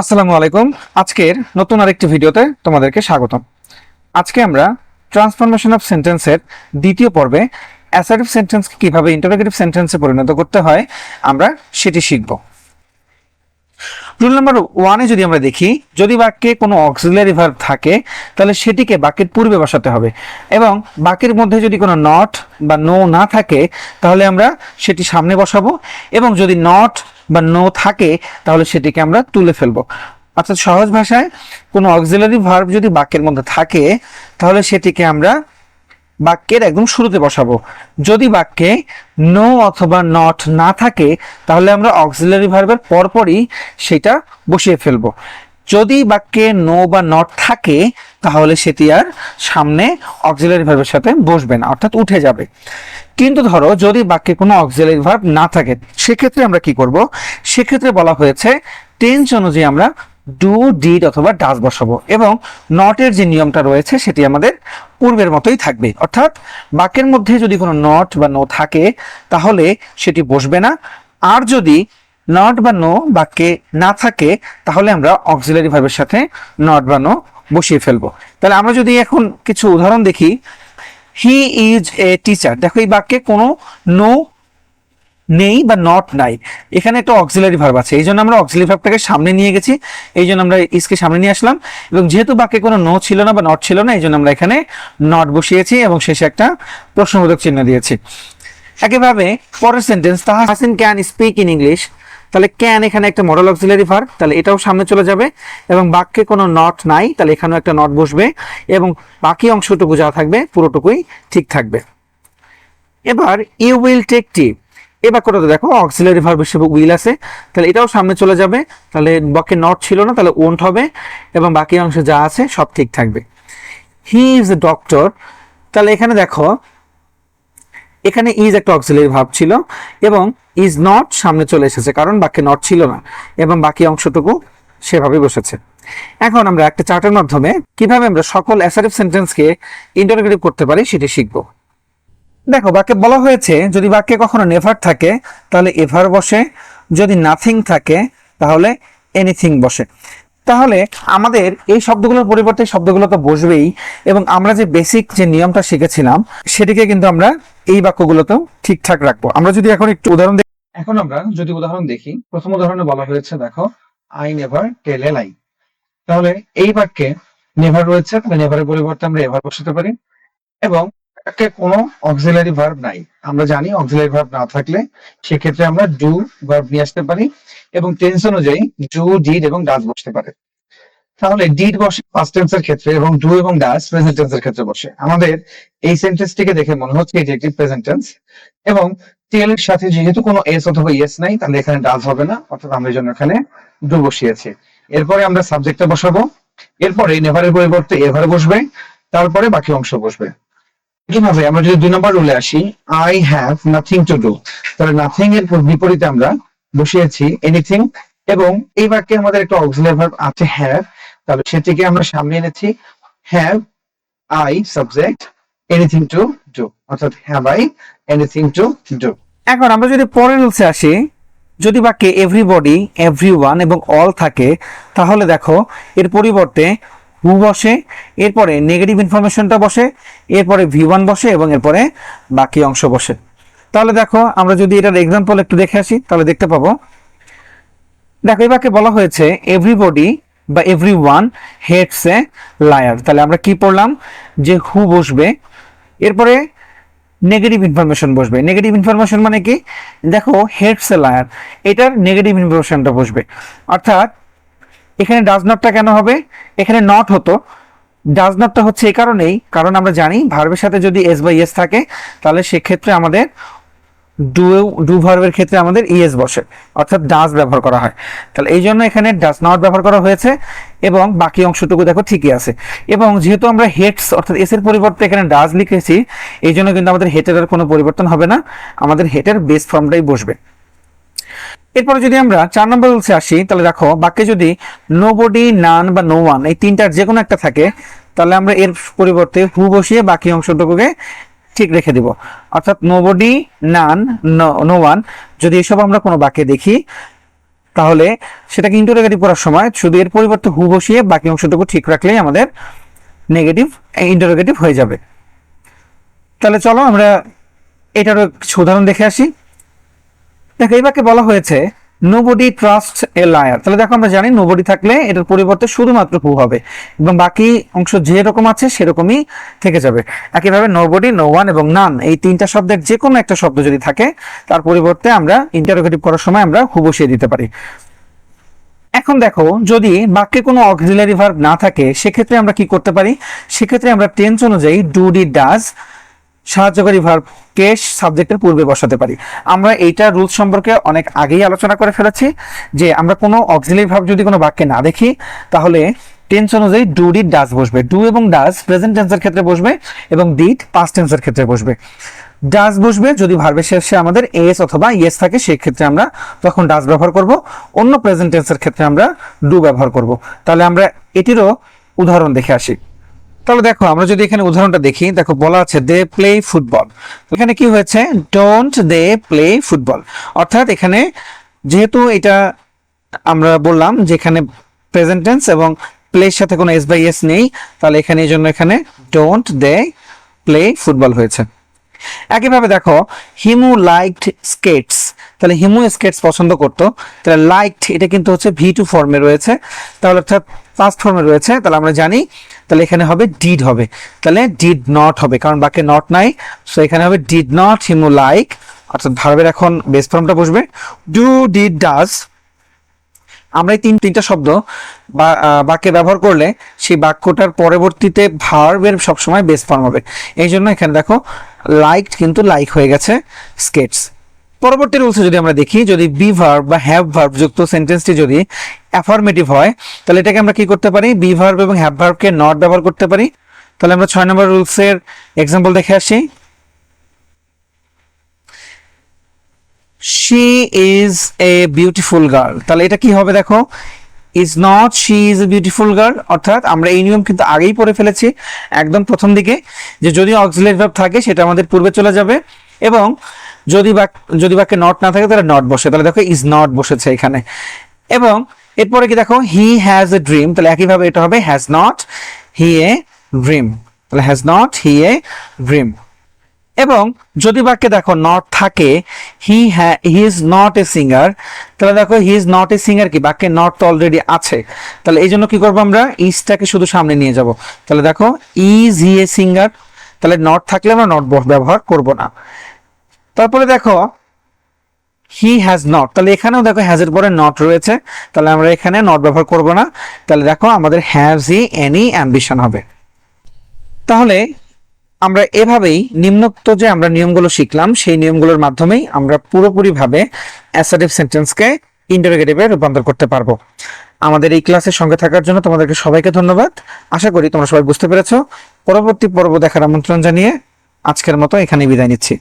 আসসালামু আলাইকুম। আজকের নতুন আরেকটি ভিডিওতে তোমাদেরকে স্বাগতম। আজকে আমরা ট্রান্সফরমেশন অফ সেন্টেন্সের দ্বিতীয় পর্বে অ্যাসার্টিভ সেন্টেন্সকে কিভাবে ইন্টারোগেটিভ সেন্টেন্সে পরিণত করতে হয় আমরা সেটি শিখব। রুল নাম্বার 1-এ যদি আমরা দেখি, যদি বাক্যে কোনো অক্সিলারি ভার্ব থাকে তাহলে সেটিকে বাক্যের পূর্বে বসাতে হবে, এবং বাক্যের মধ্যে যদি কোনো নট বা নো না থাকে তাহলে আমরা সেটি সামনে বসাবো, এবং যদি নট বা নো থাকে তাহলে সেটিকে আমরা তুলে ফেলবো। অর্থাৎ সহজ ভাষায় কোনো অক্সিলারি ভার্ব যদি বাক্যের মধ্যে থাকে তাহলে সেটিকে আমরা বাক্যের একদম শুরুতে বসাবো। যদি বাক্যে নো অথবা নট না থাকে তাহলে আমরা অক্সিলারি ভার্বের পরপরই সেটা বসিয়ে ফেলবো। যদি বাক্যে নো বা নট থাকে তাহলে সেটি আর সামনে অক্সিলারি ভার্বের সাথে বসবে না, অর্থাৎ উঠে যাবে। কিন্তু ধরো যদি বাক্যে কোনো অক্সিলারি ভার্ব না থাকে সেক্ষেত্রে আমরা কি করব? সেক্ষেত্রে বলা হয়েছে টেন্স অনুযায়ী আমরা ডু, ডিড অথবা ডাজ বসাবো, এবং নটের যে নিয়মটা রয়েছে সেটি আমাদের পূর্বের মতোই থাকবে। অর্থাৎ বাক্যের মধ্যে যদি কোনো নট বা নো থাকে তাহলে সেটি বসবে না, আর যদি নট বা নো বাক্যে না থাকে তাহলে আমরা অক্সিলারি ভার্বের সাথে নট বা নো বসিয়ে ফেলবো। তাহলে আমরা যদি এখন কিছু উদাহরণ দেখি, হি ইজ এ টিচার। দেখো এই বাক্যে কোনো নো নেই বা নট নাই, এখানে একটা অক্সিলারি ভার্ব আছে, এই জন্য আমরা অক্সিলারি ভার্বটাকে সামনে নিয়ে গেছি, এই জন্য আমরা ইজকে সামনে নিয়ে আসলাম, এবং যেহেতু বাক্যে কোনো নো ছিল না বা নট ছিল না এই জন্য আমরা এখানে নট বসিয়েছি এবং শেষে একটা প্রশ্নবোধক চিহ্ন দিয়েছি। একইভাবে পরের সেন্টেন্স, তাহা Hasin can speak in English. তাহলে ক্যান এখানে একটা মডেল অক্সিলারি ভার্ব, তাহলে এটাও সামনে চলে যাবে, এবং বাক্যে কোনো নট নাই তাহলে এখানেও একটা নট বসবে, এবং বাকি অংশটুকু যা থাকবে পুরোটুকুই ঠিক থাকবে। এবার ইউ উইল টেক টি, এই বাক্যটাতে দেখো অক্সিলারি ভার্ব হিসেবে উইল আছে, তাহলে এটাও সামনে চলে যাবে, তাহলে বাক্যে নট ছিল না তাহলে ওন্ট হবে, এবং বাকি অংশে যা আছে সব ঠিক থাকবে। হি ইজ এ ডক্টর, তাহলে এখানে দেখো এখানে ইজ একটা অক্সিলারি ভার্ব ছিল এবং ইজ নট সামনে চলে এসেছে কারণ বাক্যে নট ছিল না, এবং বাকি অংশটুকু সেভাবে বসেছে। এখন আমরা একটা চার্টের মাধ্যমে কিভাবে আমরা সকল অ্যাসার্টিভ সেন্টেন্সকে ইন্টারোগেটিভ করতে পারি সেটি শিখব। দেখো বাক্যে বলা হয়েছে যদি বাক্যে কখনো নেভার থাকে তাহলে এভার বসে, যদি নাথিং থাকে তাহলে এনিথিং বসে। তাহলে আমাদের এই শব্দগুলোর পরিবর্তে শব্দগুলো তো বসবেই, এবং আমরা যে বেসিক যে নিয়মটা শিখেছিলাম সেটিকে কিন্তু আমরা এই বাক্যগুলোতেও ঠিকঠাক রাখবো। আমরা যদি এখন একটু উদাহরণ দেখি, এখন আমরা যদি উদাহরণ দেখি, প্রথম উদাহরণে বলা হয়েছে দেখো আই নেভার টেল এ লাই। তাহলে এই বাক্যে নেভার রয়েছে, তাহলে নেভারের পরিবর্তে আমরা এভার বসাতে পারি, এবং বাক্যে কোনো অক্সিলারি ভার্ব নাই। আমরা জানি অক্সিলারি ভার্ব না থাকলে সেক্ষেত্রে আমরা ডু ভার্ব নিয়ে আসতে পারি, এবং টেন্স অনুযায়ী ডু, ডিড এবং ডাজ বসতে পারে। তাহলে ডিড বসে পাস্ট টেন্সের ক্ষেত্রে এবং ডু এবং ডাজ প্রেজেন্ট টেন্সের ক্ষেত্রে বসে। আমাদের এই সেন্টেন্সটিকে দেখে মনে হচ্ছে এটি একটি প্রেজেন্ট টেন্স, এবং টেল এর সাথে যেহেতু কোনো এস অথবা ইয়েস নাই তাহলে এখানে ডাজ হবে না, অর্থাৎ আমরা এই জন্য এখানে ডু বসিয়েছি। এরপরে আমরা সাবজেক্টটা বসাবো, এরপরে নেভারের পরিবর্তে এভার বসবে, তারপরে বাকি অংশ বসবে। কিভাবে? আমরা যদি 2 নম্বর রুলে আসি, I have nothing to do, তাহলে নাথিং এর বিপরীতে আমরা বসিয়েছি এনিথিং, এবং এই বাক্যে আমাদের একটা অক্সিলারি ভার্ব আছে হ্যাভ, তাহলে সেটিকে আমরা সামনে এনেছি, have I subject anything to do, অর্থাৎ have I anything to do. এখন আমরা যদি পরের রুলসে আসি, যদি বাক্যে এভরিবডি, এভরিওয়ান এবং অল থাকে তাহলে দেখো এর পরিবর্তে হু বসে, এরপরে নেগেটিভ ইনফরমেশনটা বসে, এরপরে ভি1 বসে, এবং এরপরে বাকি অংশ বসে। তাহলে দেখো আমরা যদি এটার এক্সাম্পল একটু দেখে আসি তাহলে দেখতে পাবো, দেখো এই বাক্যে বলা হয়েছে এভরিবডি বা এভরিওয়ান হেটস এ লায়ার। তাহলে আমরা কি পড়লাম যে হু বসবে, এরপরে নেগেটিভ ইনফরমেশন বসবে। নেগেটিভ ইনফরমেশন মানে কি? দেখো হেটস এ লায়ার, এটার নেগেটিভ ইনফরমেশনটা বসবে, অর্থাৎ এখানে ডাজ নটটা কেন হবে? এখানে নট হতো, ডাজ নটটা হচ্ছে এই কারণেই কারণ আমরা জানি ভার্বের সাথে যদি এস বা ইয়েস থাকে তাহলে সেক্ষেত্রে আমাদের ডু ভার্বের ক্ষেত্রে আমাদের ইএস বসে, অর্থাৎ ডাজ ব্যবহার করা হয়। তাহলে এই জন্য এখানে ডাজ নট ব্যবহার করা হয়েছে, এবং বাকি অংশটুকু দেখো ঠিকই আছে। এবং যেহেতু আমরা হেটস অর্থাৎ এস এর পরিবর্তে এখানে ডাজ লিখেছি এই জন্য কিন্তু আমাদের হেটের আর কোনো পরিবর্তন হবে না, আমাদের হেটের বেস ফর্মটাই বসবে। এরপরে যদি আমরা 4 নম্বর রুলসে আসি তাহলে দেখো বাক্যে যদি নোবডি, নান বা নো ওয়ান এই তিনটার যে কোনো একটা থাকে তাহলে আমরা এর পরিবর্তে হু বসিয়ে বাকি অংশটুকুকে ঠিক রেখে দিব, অর্থাৎ নোবডি, নান, নো ওয়ান যদি এসব আমরা কোনো বাক্যে দেখি তাহলে সেটাকে ইন্টারোগেটিভ করার সময় শুধু এর পরিবর্তে হু বসিয়ে বাকি অংশটুকু ঠিক রাখলেই আমাদের নেগেটিভ ইন্টারোগেটিভ হয়ে যাবে। তাহলে চলো আমরা এটারও কিছু উদাহরণ দেখে আসি। দেখো এই বাক্যে বলা হয়েছে নোবডি ট্রাস্টস এ লায়ার। তাহলে দেখো আমরা জানি নোবডি থাকলে এটার পরিবর্তে শুধুমাত্র হু হবে এবং বাকি অংশ যেরকম আছে সেরকমই থেকে যাবে। একইভাবে নোবডি, নো ওয়ান এবং নান এই তিনটা শব্দের যে কোনো একটা শব্দ যদি থাকে তার পরিবর্তে আমরা ইন্টারোগেটিভ করার সময় আমরা হু বসিয়ে দিতে পারি। এখন দেখো যদি বাক্যে কোনো অক্সিলারি ভার্ব না থাকে সেক্ষেত্রে আমরা কি করতে পারি? সেক্ষেত্রে আমরা টেন্স অনুযায়ী ডু, ডিড, ডাজ সাহায্যকারী ভার্বকে সাবজেক্টের পূর্বে বসাতে পারি। আমরা এইটা রুলস সম্পর্কে অনেক আগেই আলোচনা করে ফেলেছি যে আমরা কোনো অক্সিলারি ভার্ব যদি কোনো বাক্যে না দেখি তাহলে টেন্স অনুযায়ী ডু, ডিড, ডাজ বসবে। ডু এবং ডাজ প্রেজেন্ট টেন্সের ক্ষেত্রে বসবে এবং ডিড পাস্ট টেন্সের ক্ষেত্রে বসবে। ডাজ বসবে যদি ভার্বের শেষে আমাদের এস অথবা ইয়েস থাকে, সেই ক্ষেত্রে আমরা তখন ডাজ ব্যবহার করব। অন্য প্রেজেন্ট টেন্সের ক্ষেত্রে আমরা ডু ব্যবহার করব। তাহলে আমরা এটিরও উদাহরণ দেখে আসি। তাহলে দেখো আমরা যদি এখানে উদাহরণটা দেখি, দেখো বলা আছে দে প্লে ফুটবল। এখানে কি হয়েছে? Don't they play football. অর্থাৎ এখানে যেহেতু এটা আমরা বললাম যে এখানে প্রেজেন্ট টেন্স এবং প্লের সাথে কোনো এস বাই এস নেই, তাহলে এখানে এই জন্য এখানে ডোন্ট দে প্লে ফুটবল হয়েছে। একইভাবে দেখো হিমু লাইকড স্কেটস। তাহলে হিমু স্কেটস পছন্দ করতো, তাহলে লাইকড এটা কিন্তু হচ্ছে ভি2 ফর্মে রয়েছে, তাহলে অর্থাৎ পাস্ট ফর্মে রয়েছে। তাহলে আমরা জানি তাহলে এখানে হবে ডিড হবে, তাহলে ডিড নট হবে কারণ বাক্যে নট নাই। সো এখানে হবে ডিড নট হিমু লাইক, অর্থাৎ ভার্বের এখন বেস ফর্মটা বসবে। ডু, ডিড, ডাজ আমরা এই তিনটা শব্দ বাক্যে ব্যবহার করলে সেই বাক্যটার পরবর্তীতে ভার্বের সবসময় বেস ফর্ম হবে। এই জন্য এখানে দেখো লাইকড কিন্তু লাইক হয়ে গেছে স্কেটস। পরবর্তী রুলসে যদি আমরা দেখি, যদি বি ভার্ব বা হ্যাভ ভার্ব যুক্ত সেন্টেন্সটি যদি অ্যাফার্মেটিভ হয় তাহলে এটাকে আমরা কি করতে পারি? বি ভার্ব এবং হ্যাভ ভার্বকে নট ব্যবহার করতে পারি। তাহলে আমরা 6 নম্বর রুলসের এক্সাম্পল দেখে আসি। She is a beautiful girl. তাহলে এটা কি হবে? দেখো is not she is a beautiful girl. অর্থাৎ আমরা এই নিয়ম কিন্তু আগেই পড়ে ফেলেছি একদম প্রথম দিকে, যে যদি অক্সিলারি ভার্ব থাকে সেটা আমাদের পূর্বে চলে যাবে এবং যদি বাক্যে নট না থাকে তাহলে নট বসে। তাহলে দেখো ইজ নট বসেছে এখানে। এবং এরপরে কি দেখো হি হ্যাজ এ ড্রিম, তাহলে একইভাবে এটা হবে has not he a dream. তাহলে has not he a dream. এবং যদি বাক্যে দেখো নট থাকে he is not a singer, তাহলে দেখো he is not a singer কি বাক্যে নট তো অলরেডি আছে, তাহলে এই জন্য কি করবো আমরা ইজটাকে শুধু সামনে নিয়ে যাব। তাহলে দেখো ইজ হি এ সিঙ্গার, তাহলে নট থাকলে আমরা নট ব্যবহার করব না। তারপরে দেখো হি হ্যাজ নট, তাহলে এখানেও দেখো হ্যাজ এর পরে নট রয়েছে, তাহলে আমরা এখানে নট ব্যবহার করব না। তাহলে দেখো আমাদের হ্যাজ হি এনি অ্যাম্বিশন হবে। তাহলে আমরা এভাবেই নিম্নোক্ত যে আমরা নিয়মগুলো শিখলাম সেই নিয়মগুলোর মাধ্যমেই আমরা পুরোপুরিভাবে অ্যাসার্টিভ সেন্টেন্সকে ইন্টারোগেটিভে রূপান্তর করতে পারবো। আমাদের এই ক্লাসের সঙ্গে থাকার জন্য তোমাদেরকে সবাইকে ধন্যবাদ। আশা করি তোমরা সবাই বুঝতে পেরেছো। পরবর্তী পর্ব দেখার আমন্ত্রণ জানিয়ে আজকের মতো এখানেই বিদায় নিচ্ছি।